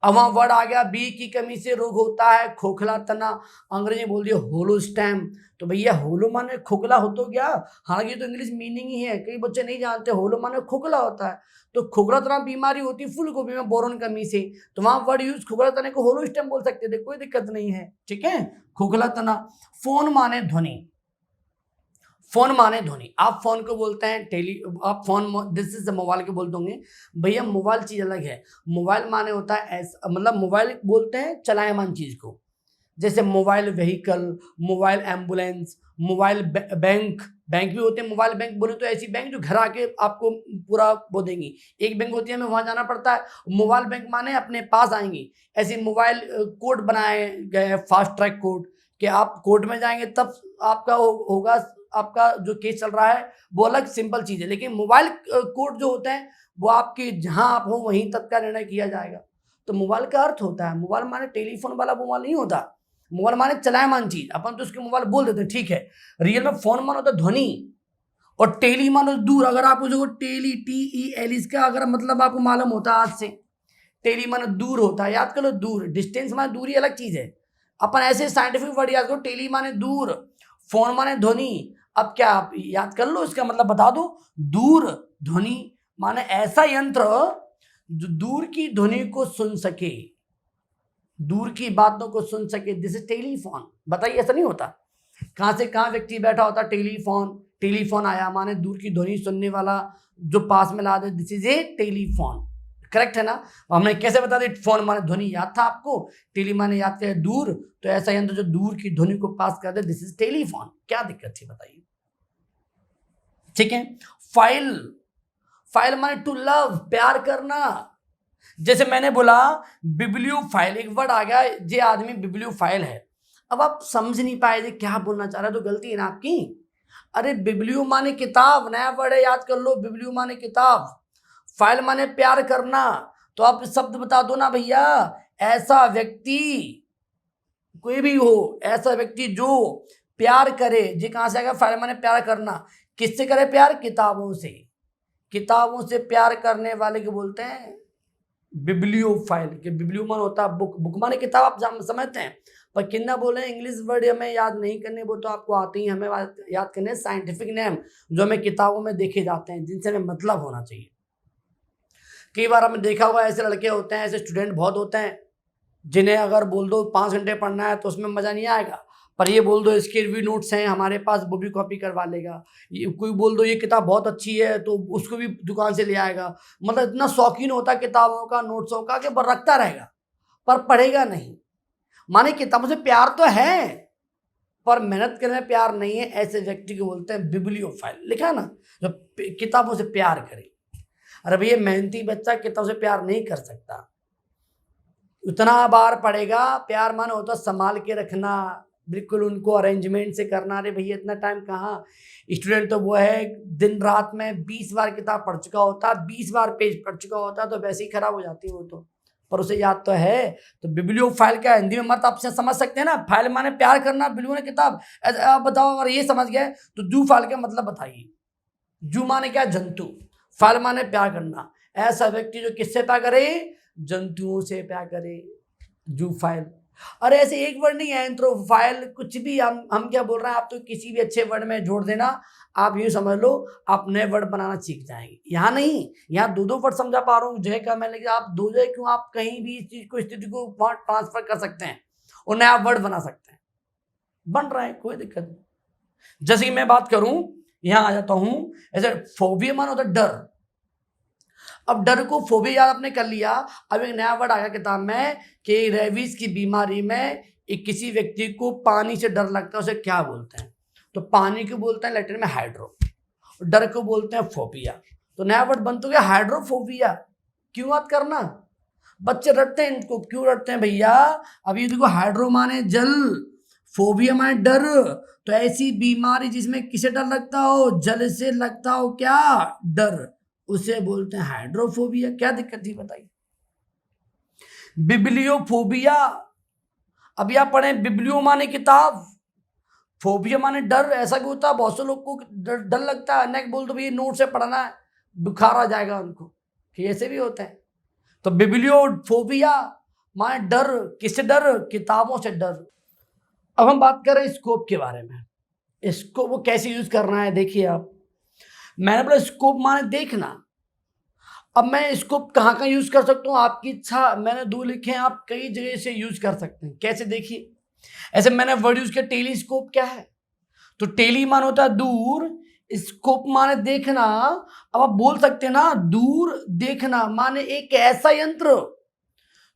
अब वहां वर्ड आ गया बी की कमी से रोग होता है खोखला तना, अंग्रेजी बोल दिया होलो स्टेम। तो भैया होलो माने खोखला हो तो गया, हालांकि तो इंग्लिश मीनिंग ही है, कई बच्चे नहीं जानते। होलो माने खोखला होता है, तो खोखला तना बीमारी होती है फूल गोभी में बोरोन कमी से, तो वहां वर्ड यूज खोखला तने को होलो स्टेम बोल सकते थे, कोई दिक्कत नहीं है, ठीक है। खोखला तना। फोन माने ध्वनि, फोन माने ध्वनि। आप फोन को बोलते हैं टेली, आप फोन, दिस इज मोबाइल के बोल दोगे भैया। मोबाइल चीज अलग है। मोबाइल माने होता है ऐसा, मतलब मोबाइल बोलते हैं चलायमान चीज को, जैसे mobile vehicle, mobile ambulance, mobile bank. Bank भी होते हैं मोबाइल बैंक, बोले तो ऐसी बैंक जो घर आके आपको पूरा वो देंगी। एक बैंक होती है हमें वहां जाना पड़ता है, मोबाइल बैंक माने अपने पास आएंगी। ऐसे मोबाइल कोड बनाए गए, फास्ट ट्रैक कोड, कि आप कोर्ट में जाएंगे तब आपका होगा, आपका जो केस चल रहा है वो अलग सिंपल चीज है। लेकिन मोबाइल कोर्ट जो होते हैं वो आपके जहां आप हो वहीं तक का निर्णय किया जाएगा। तो मोबाइल का अर्थ होता है, मोबाइल माने टेलीफोन वाला मोबाइल नहीं होता, मोबाइल माने चलायमान चीज। अपन तो उसके मोबाइल बोल देते हैं, ठीक है। रियल में फोन मानो तो ध्वनि, और टेली मानो दूर। अगर आप उसको टेली, TEL, इसका अगर मतलब आपको मालूम होता है आज से, टेली मानो दूर होता है, याद करो दूर। डिस्टेंस माने दूरी अलग चीज है, अपन ऐसे साइंटिफिक वर्ड याद करो। टेली माने दूर, फोन माने ध्वनि। अब क्या आप याद कर लो, इसका मतलब बता दो। दूर ध्वनि माने ऐसा यंत्र जो दूर की ध्वनि को सुन सके, दूर की बातों को सुन सके, दिस इज टेलीफोन। बताइए ऐसा नहीं होता? कहां से कहां व्यक्ति बैठा होता, टेलीफोन, टेलीफोन आया माने दूर की ध्वनि सुनने वाला जो पास में ला दे, this is a telephone. Correct है ना? हमने कैसे बता दी? फोन माने ध्वनि याद था आपको, टेली माने याद किया दूर, तो ऐसा यंत्र जो दूर की ध्वनि को पास कर दे, दिस इज टेलीफोन। क्या दिक्कत थी बताइए? ठीक है। फाइल, फाइल माने टू लव, प्यार करना। जैसे मैंने बोला बिब्लियोफाइल, एक वर्ड आ गया, ये आदमी बिब्लियोफाइल है। अब आप समझ नहीं पाए थे क्या बोलना चाह रहा है, तो गलती है ना आपकी। अरे बिब्लियो माने किताब, नया वर्ड है, याद कर लो। बिब्लियो माने किताब, फाइल माने प्यार करना। तो आप शब्द बता दो ना भैया। ऐसा व्यक्ति, कोई भी हो, ऐसा व्यक्ति जो प्यार करे, ये कहां से आएगा? फाइल माने प्यार करना। किससे करे प्यार? किताबों से। किताबों से प्यार करने वाले को बोलते हैं बिब्लियोफाइल। के बिब्लियो मान होता है बुक, बुक माने किताब, आप समझते हैं। पर कितना बोले इंग्लिश वर्ड हमें याद नहीं करने, वो तो आपको आते ही, हमें याद करने साइंटिफिक नेम जो हमें किताबों में देखे जाते हैं, जिनसे हमें मतलब होना चाहिए। कई बार हमने देखा हुआ ऐसे लड़के होते हैं, ऐसे स्टूडेंट बहुत होते हैं, जिन्हें अगर बोल दो 5 घंटे पढ़ना है तो उसमें मजा नहीं आएगा, पर ये बोल दो इसके भी नोट्स हैं हमारे पास, वो भी कॉपी करवा लेगा। ये कोई बोल दो ये किताब बहुत अच्छी है तो उसको भी दुकान से ले आएगा। मतलब इतना शौकीन होता है किताबों का, नोट्सों का, कि रखता रहेगा पर पढ़ेगा नहीं। माने किताबों से प्यार तो है पर मेहनत करने में प्यार नहीं है, ऐसे व्यक्ति को बोलते हैं बिब्लियोफाइल। लिखा ना, जो किताबों से प्यार करे। अरे भैया मेहनती बच्चा किताबों से प्यार नहीं कर सकता, उतना बार पढ़ेगा। प्यार माने होता संभाल के रखना, बिल्कुल उनको अरेंजमेंट से करना। अरे भैया इतना टाइम कहाँ, स्टूडेंट तो वो है दिन रात में 20 बार किताब पढ़ चुका होता, 20 बार पेज पढ़ चुका होता, तो वैसे ही खराब हो जाती है वो तो, पर उसे याद तो है। तो बिब्लियोफाइल का हिंदी में मतलब आप समझ सकते हैं ना, फाइल माने प्यार करना, बिब्लियो ने किताब। आप बताओ अगर ये समझ गए तो जू फाइल का मतलब बताइए। जू माने क्या? जंतु। फाइल माने प्यार करना। ऐसा व्यक्ति जो किससे प्यार करे? जंतुओं से प्यार करे, जूफाइल। अरे ऐसे एक वर्ड नहीं है, एंथ्रोफाइल, कुछ भी हम क्या बोल रहे हैं, आप तो किसी भी अच्छे वर्ड में जोड़ देना। आप यूँ समझ लो आप नए वर्ड बनाना सीख जाएंगे। यहाँ नहीं, यहाँ दो वर्ड समझा पा रहा हूँ, जय का मैं, लेकिन आप दो जय क्यों, आप कहीं भी इस चीज को, स्थिति को ट्रांसफर कर सकते हैं और नया वर्ड बना सकते हैं, बन रहा है, कोई दिक्कत नहीं। जैसे कि मैं बात करूं, यहां आ जाता हूं, ऐसे फोबिया मान होता डर। अब डर को फोबिया याद आपने कर लिया। अब एक नया वर्ड आ गया किताब में कि रेबीज की बीमारी में एक किसी व्यक्ति को पानी से डर लगता है, उसे क्या बोलते हैं? तो पानी को बोलते हैं लैटिन में हाइड्रो, डर को बोलते हैं फोबिया। तो नया वर्ड बन तो गया हाइड्रोफोबिया। क्यों बात करना, बच्चे डरते हैं, इनको क्यों डरते हैं भैया? अब ये देखो, हाइड्रो माने जल, फोबिया माने डर। तो ऐसी बीमारी जिसमें किसे डर लगता हो? जल से लगता हो क्या? डर, उसे बोलते हैं हाइड्रोफोबिया। क्या दिक्कत थी बताइए? बिब्लियोफोबिया, अभी आप पढ़े, बिब्लियो माने किताब, फोबिया माने डर। ऐसा भी होता है बहुत से लोग को डर लगता है, अनेक बोल दो भैया नोट से पढ़ना है, बुखार आ जाएगा उनको, कि ऐसे भी होता है। तो बिब्लियोफोबिया माने डर, किससे डर? किताबों से डर। अब हम बात कर रहे हैं स्कोप के बारे में। इसको वो कैसे यूज करना है देखिए आप। मैंने बोला स्कोप माने देखना। अब मैं इसको कहाँ कहाँ यूज कर सकता हूँ, आपकी इच्छा। मैंने दो लिखे हैं, आप कई जगह से यूज कर सकते हैं। कैसे देखिए, ऐसे मैंने वर्ड यूज किया टेलीस्कोप। क्या है? तो टेली मान होता है दूर, स्कोप माने देखना। अब आप बोल सकते हैं ना, दूर देखना माने एक ऐसा यंत्र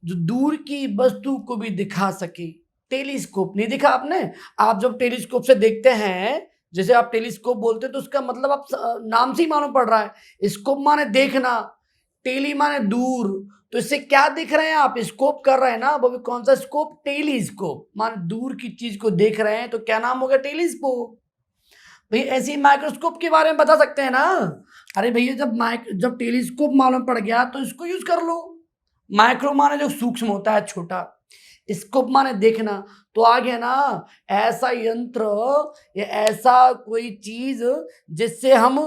जो दूर की वस्तु को भी दिखा सके। टेलीस्कोप नहीं दिखा आपने? आप जब टेलीस्कोप से देखते हैं, जैसे आप टेलीस्कोप बोलते हैं तो उसका मतलब आप नाम से ही मालूम पड़ रहा है, स्कोप माने देखना, टेली माने दूर। तो इससे क्या दिख रहे हैं आप? स्कोप कर रहे हैं ना, वो भी कौन सा स्कोप? टेलीस्कोप माने दूर की चीज को देख रहे हैं, तो क्या नाम हो गया? टेलीस्कोप। भाई ऐसे ही माइक्रोस्कोप के बारे में बता सकते हैं ना। अरे भैया जब टेलीस्कोप मालूम पड़ गया तो इसको यूज कर लो। माइक्रो माने जो सूक्ष्म होता है, छोटा, स्कोप माने देखना। तो आ गया ना ऐसा यंत्र या ऐसा कोई चीज जिससे हम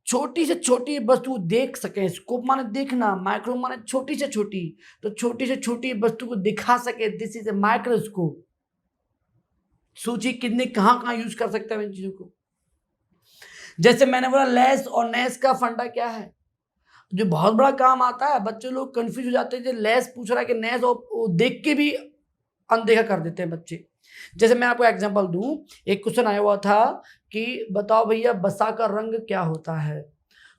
छोटी से छोटी वस्तु देख सकें। स्कोप माने देखना, माइक्रो माने छोटी से छोटी, तो छोटी से छोटी वस्तु को दिखा सके, दिस इज ए माइक्रोस्कोप। सोचिए कितने कहाँ कहाँ यूज कर सकते हैं इन चीजों को। जैसे मैंने बोला लेस और नेस का फंडा क्या है, जो बहुत बड़ा काम आता है। बच्चे लोग कंफ्यूज हो जाते हैं, जो लेस पूछ रहा है कि नेस, और देख के भी अनदेखा कर देते हैं बच्चे। जैसे मैं आपको एग्जांपल दूं, एक क्वेश्चन आया हुआ था कि बताओ भैया बसा का रंग क्या होता है।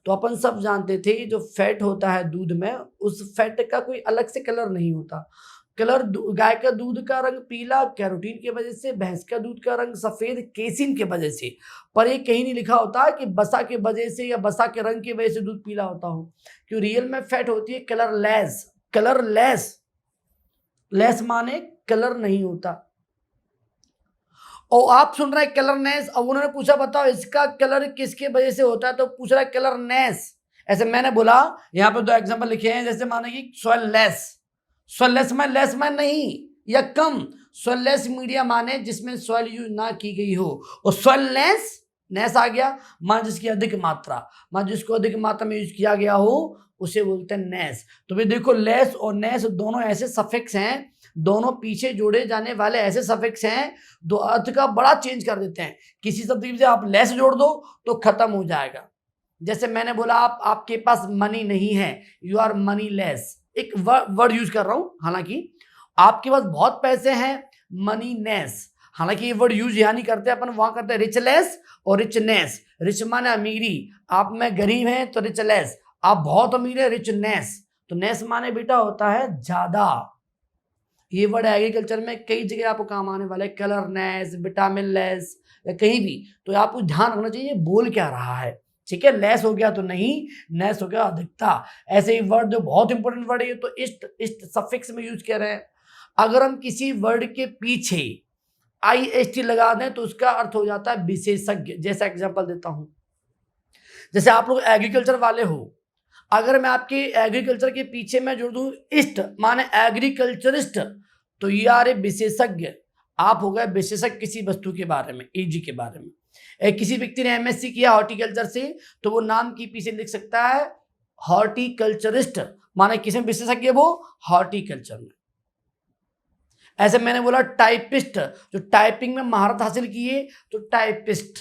तो अपन सब जानते थे जो फैट होता है दूध में, उस फैट का कोई अलग से कलर नहीं होता। कलर गाय का दूध का रंग पीला कैरोटीन की वजह से, भैंस का दूध का रंग सफेद केसिन की वजह से। पर ये कहीं नहीं लिखा होता कि बसा की वजह से या बसा के रंग की वजह से दूध पीला होता हो, क्यों रियल में फैट होती है कलरलेस। कलरलेस, लेस माने कलर नहीं होता। और आप सुन रहे हैं कलरनेस, अब उन्होंने पूछा बताओ इसका कलर किसकी वजह से होता है, तो पूछ रहा है कलरनेस। ऐसे मैंने बोला, यहाँ पे दो एग्जांपल लिखे हैं, जैसे माने कि सॉइललेस। सॉइललेस में लेस में नहीं या कम, सॉइललेस मीडिया माने जिसमें सॉइल यूज ना की गई हो, और सॉइलनेस नेस आ गया मान जिसकी अधिक मात्रा, मान जिसको अधिक मात्रा में यूज किया गया हो उसे बोलते हैं नेस। तो भाई देखो लेस और नेस दोनों ऐसे सफिक्स हैं, दोनों पीछे जोड़े जाने वाले ऐसे सफिक्स हैं दो अर्थ का बड़ा चेंज कर देते हैं। किसी शब्द की वजह आप लेस जोड़ दो तो खत्म हो जाएगा। जैसे मैंने बोला आपके पास मनी नहीं है, यू आर मनी लेस, एक वर्ड यूज कर रहा हूं, हालांकि आपके पास बहुत पैसे हैं, मनी नेस। हालांकि ये वर्ड यूज यहाँ नहीं करते, अपन वहां करते हैं रिचलेस और रिचनेस। रिच माने अमीरी, आप में गरीब हैं तो रिचलेस, आप बहुत अमीर है रिचनेस। तो नेस माने बेटा होता है ज्यादा। ये वर्ड एग्रीकल्चर में कई जगह आपको काम आने वाला है, कलरनेस, विटामिन लेस या कहीं भी, तो आपको ध्यान रखना चाहिए बोल क्या रहा है। ठीक है, लेस हो गया तो नहीं, नेस हो गया अधिकता। ऐसे ही वर्ड जो बहुत इंपॉर्टेंट वर्ड है तो इस्ट सफिक्स में यूज कर रहे हैं। अगर हम किसी वर्ड के पीछे IST लगा दें तो उसका अर्थ हो जाता है विशेषज्ञ। जैसा एग्जांपल देता हूं, जैसे आप लोग एग्रीकल्चर वाले हो, अगर मैं आपके एग्रीकल्चर के पीछे मैं जोड़ दूं इस्ट माने एग्रीकल्चरिस्ट, तो ये आ रहे विशेषज्ञ। आप हो गए विशेषज्ञ किसी वस्तु के बारे में, EG के बारे में। किसी व्यक्ति ने MSc किया हॉर्टिकल्चर से तो वो नाम के पीछे लिख सकता है हॉर्टिकल्चरिस्ट, माने किसी में विशेषज्ञ वो हॉर्टिकल्चर में। ऐसे मैंने बोला टाइपिस्ट, जो टाइपिंग में महारत हासिल किए तो टाइपिस्ट।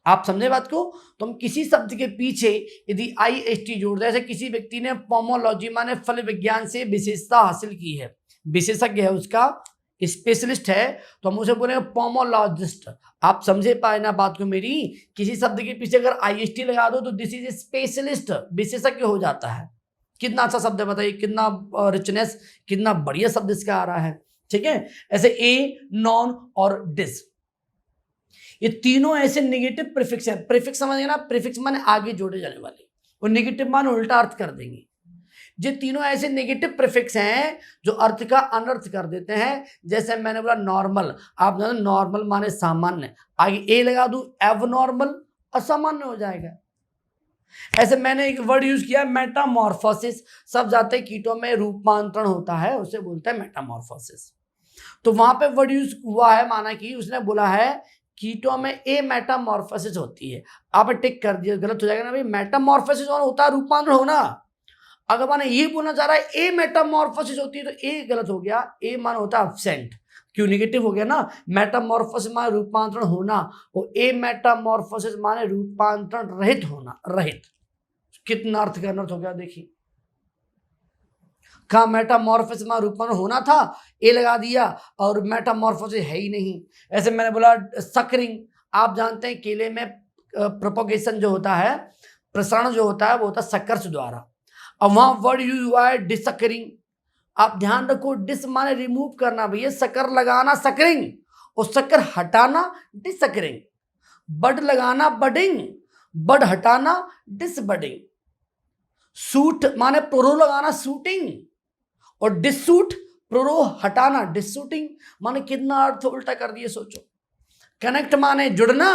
आप समझे बात को। तो हम किसी शब्द के पीछे यदि IST जोड़ दें, जैसे किसी व्यक्ति ने पोमोलॉजी माने फल विज्ञान से विशेषता हासिल की है, विशेषज्ञ है उसका, स्पेशलिस्ट है, तो हम उसे बोलेंगे पोमोलॉजिस्ट। आप समझे पाए ना बात को मेरी। किसी शब्द के पीछे अगर IST लगा दो तो दिस इज स्पेशलिस्ट, विशेषज्ञ हो जाता है। कितना अच्छा शब्द है बताइए, कितना रिचनेस, कितना बढ़िया शब्द इसका आ रहा है। ठीक है, ऐसे ए, नॉन और डिस, ये तीनों ऐसे नेगेटिव प्रीफिक्स हैं। प्रीफिक्स समझिए ना, प्रीफिक्स माने आगे जोड़े जाने वाले, और नेगेटिव माने उल्टा अर्थ कर देंगे। ये तीनों ऐसे नेगेटिव प्रीफिक्स हैं जो अर्थ का अनर्थ कर देते हैं। जैसे मैंने बोला नॉर्मल, आप जानते नॉर्मल माने सामान्य, आगे ए लगा दूं एबनॉर्मल, असामान्य हो जाएगा। ऐसे मैंने एक वर्ड यूज किया मेटामॉर्फोसिस, सब जानते हैं कीटों में रूपांतरण होता है, उसे बोलते हैं मेटामॉर्फोसिस। तो वहां पे वर्ड यूज हुआ है, माना कि उसने बोला है कीटों में ए मेटामॉर्फोसिस होती है। आप टिक कर दिया, गलत हो जाएगा ना भाई। मेटामॉर्फोसिस होता है रूपांतरण होना। अगर मैंने ये बोलना चाह रहा है ए मेटामॉर्फोसिस होती है तो ए गलत हो गया, ए मान होता है एब्सेंट, क्यों निगेटिव हो गया ना। मेटामॉर्फोसिस माने रूपांतरण होना, और ए मेटामॉर्फोसिस माने रूपांतरण रहित होना, रहित। कितना अर्थ का अनर्थ हो गया देखिए। कहा मेटामॉर्फोसिस में रूपांतरण होना था, ए लगा दिया, और मेटामॉर्फोसिस है ही नहीं। ऐसे मैंने बोला सकरिंग, आप जानते हैं केले में प्रोपोगेशन जो होता है, प्रसारण जो होता है वो होता है सकर्ष द्वारा। अब वहां वर्ड यूज हुआ है डिसकरिंग। आप ध्यान रखो, डिस माने रिमूव करना भैया, सकर लगाना सकरिंग, और सकर हटाना डिसकरिंग। बड लगाना बडिंग, बड हटाना डिसबडिंग। सूट माने प्रोरो लगाना सूटिंग, और डिसूट प्रोरो हटाना डिसूटिंग। माने कितना अर्थ उल्टा कर दिए सोचो। कनेक्ट माने जुड़ना,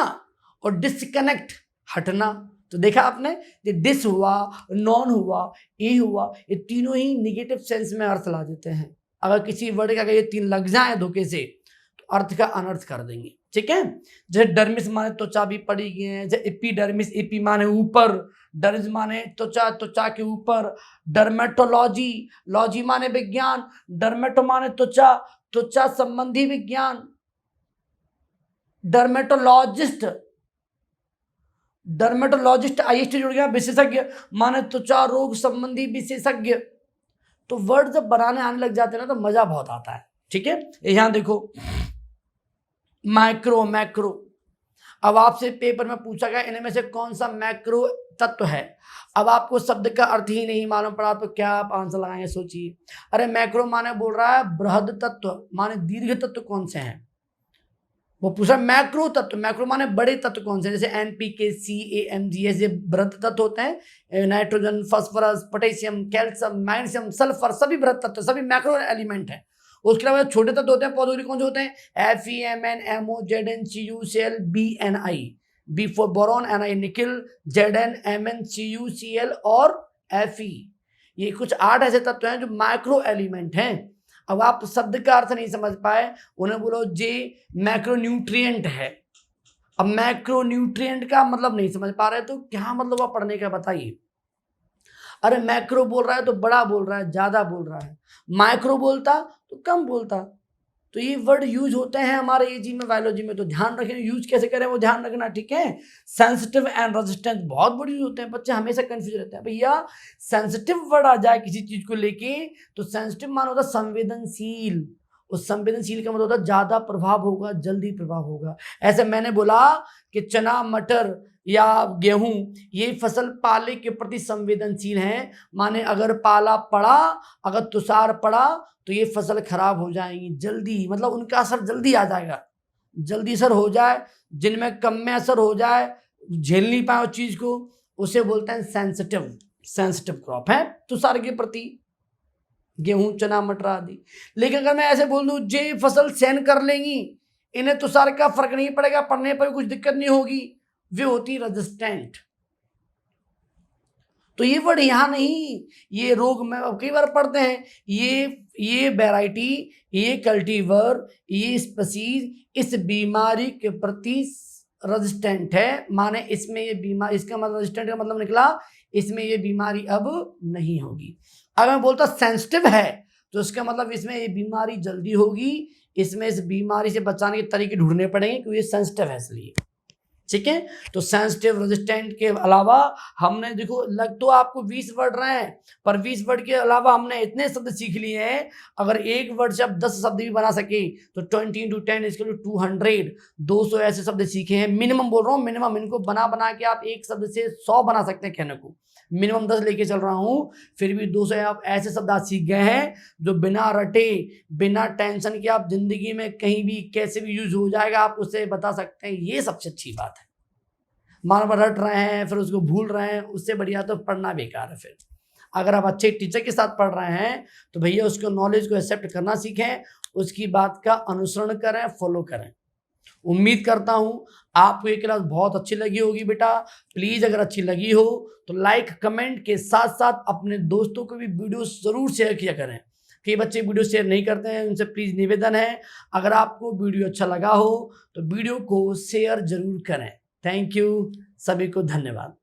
और डिसकनेक्ट हटना। तो देखा आपने, ये डिस हुआ, नॉन हुआ, ए हुआ, ये तीनों ही निगेटिव सेंस में अर्थ ला देते हैं। अगर किसी वर्ड का अगर ये तीन लग जाए धोखे से तो अर्थ का अनर्थ कर देंगे। ठीक है, जैसे डर्मिस माने त्वचा भी पड़ी गई है, जैसे एपिडर्मिस, एपी माने ऊपर, डर्मिस माने त्वचा, त्वचा के ऊपर। डर्मेटोलॉजी, लॉजी माने विज्ञान, डर्मेटो माने त्वचा, त्वचा संबंधी विज्ञान। डर्मेटोलॉजिस्ट, डर्मेटोलॉजिस्ट IST जुड़ गया, विशेषज्ञ माने त्वचा रोग संबंधी विशेषज्ञ। तो वर्ड जब बनाने आने लग जाते हैं ना तो मजा बहुत आता है। ठीक है, यहाँ देखो माइक्रो मैक्रो। अब आपसे पेपर में पूछा गया इनमें से कौन सा मैक्रो तत्व है। अब आपको शब्द का अर्थ ही नहीं मालूम पड़ा तो क्या आप आंसर लगाएंगे, सोचिए। अरे मैक्रो माने बोल रहा है बृहद तत्व, माने दीर्घ तत्व कौन से हैं। वो पूछा मैक्रो तत्व, मैक्रो माने बड़े तत्व कौन से, जैसे एनपीके, CAMG ऐसे बृहद तत्व होते हैं। Nitrogen, phosphorus, potassium, calcium, magnesium, sulphur, सभी बृहद तत्व, सभी मैक्रो एलिमेंट हैं। उसके अलावा छोटे तत्व होते हैं पौधों के, कौन से होते हैं, FeMn, MO, Zn, Cu, Cl, Bni, B for boron, Ni nickel, Zn, Mn, Cu, Cl और Fe। ये कुछ 8 ऐसे तत्व हैं जो माइक्रो एलिमेंट हैं। अब आप शब्द का अर्थ नहीं समझ पाए, उन्हें बोलो जे मैक्रोन्यूट्रिएंट है। अब मैक्रोन्यूट्रिएंट का मतलब नहीं समझ पा रहे तो क्या मतलब आप पढ़ने का बताइए। अरे मैक्रो बोल रहा है तो बड़ा बोल रहा है, ज्यादा बोल रहा है, माइक्रो बोलता तो कम बोलता। तो ये वर्ड यूज होते हैं हमारे एजी में, बायोलॉजी में, तो ध्यान रखें यूज कैसे करें वो ध्यान रखना, ठीक है। सेंसिटिव एंड रेजिस्टेंस बहुत बड़ी यूज होते हैं, बच्चे हमेशा कंफ्यूज रहते हैं। भैया सेंसिटिव वर्ड आ जाए किसी चीज को लेके तो सेंसिटिव मान होता संवेदनशील, उस संवेदनशील का मतलब होता ज्यादा प्रभाव होगा, जल्दी प्रभाव होगा। ऐसे मैंने बोला कि चना, मटर या गेहूं ये फसल पाले के प्रति संवेदनशील हैं, माने अगर पाला पड़ा, अगर तुषार पड़ा तो ये फसल खराब हो जाएंगी जल्दी, मतलब उनका असर जल्दी आ जाएगा, जल्दी असर हो जाए। जिनमें कम में असर हो जाए, झेल नहीं पाए उस चीज को, उसे बोलते हैं सेंसिटिव। सेंसिटिव क्रॉप है तुषार के प्रति, गेहूं, चना, मटर आदि। लेकिन अगर मैं ऐसे बोल दूं जे फसल सहन कर लेंगी, इन्हें तुषार का फर्क नहीं पड़ेगा, पड़ने पर कुछ दिक्कत नहीं होगी, वे होती रेजिस्टेंट। तो ये वर्ड यहां नहीं, ये रोग में कई बार पढ़ते हैं, ये वैरायटी, ये कल्टीवर, ये स्पीसीज इस बीमारी के प्रति रेजिस्टेंट है, माने इसमें ये बीमारी, इसका मतलब रेजिस्टेंट का मतलब निकला इसमें ये बीमारी अब नहीं होगी। अगर मैं बोलता सेंसिटिव है तो इसका मतलब इसमें ये बीमारी जल्दी होगी, इसमें इस बीमारी से बचाने के तरीके ढूंढने पड़ेंगे क्योंकि ये सेंसिटिव है इसलिए, ठीक है। तो सेंसिटिव, रेजिस्टेंट के अलावा हमने देखो लग तो आपको 20 वर्ड रहे हैं, पर 20 वर्ड के अलावा हमने इतने शब्द सीख लिए हैं, अगर एक वर्ड से आप 10 शब्द भी बना सके तो 20 × 10 इसके लिए 200, 200 ऐसे शब्द सीखे हैं। मिनिमम बोल रहा हूँ, मिनिमम, इनको बना बना के आप एक शब्द से 100 बना सकते हैं कहने को, मिनिमम 10 लेके चल रहा हूँ, फिर भी 200 आप ऐसे शब्द आज सीख गए हैं जो बिना रटे, बिना टेंशन के आप जिंदगी में कहीं भी कैसे भी यूज हो जाएगा, आप उसे बता सकते हैं। ये सबसे अच्छी बात है। बार बार रट रहे हैं फिर उसको भूल रहे हैं, उससे बढ़िया तो पढ़ना बेकार है। फिर अगर आप अच्छे टीचर के साथ पढ़ रहे हैं तो भैया उसको नॉलेज को एक्सेप्ट करना सीखें, उसकी बात का अनुसरण करें, फॉलो करें। उम्मीद करता हूं आपको ये क्लास बहुत अच्छी लगी होगी बेटा। प्लीज अगर अच्छी लगी हो तो लाइक, कमेंट के साथ साथ अपने दोस्तों को भी वीडियो जरूर शेयर किया करें। कई बच्चे वीडियो शेयर नहीं करते हैं, उनसे प्लीज निवेदन है अगर आपको वीडियो अच्छा लगा हो तो वीडियो को शेयर जरूर करें। थैंक यू, सभी को धन्यवाद।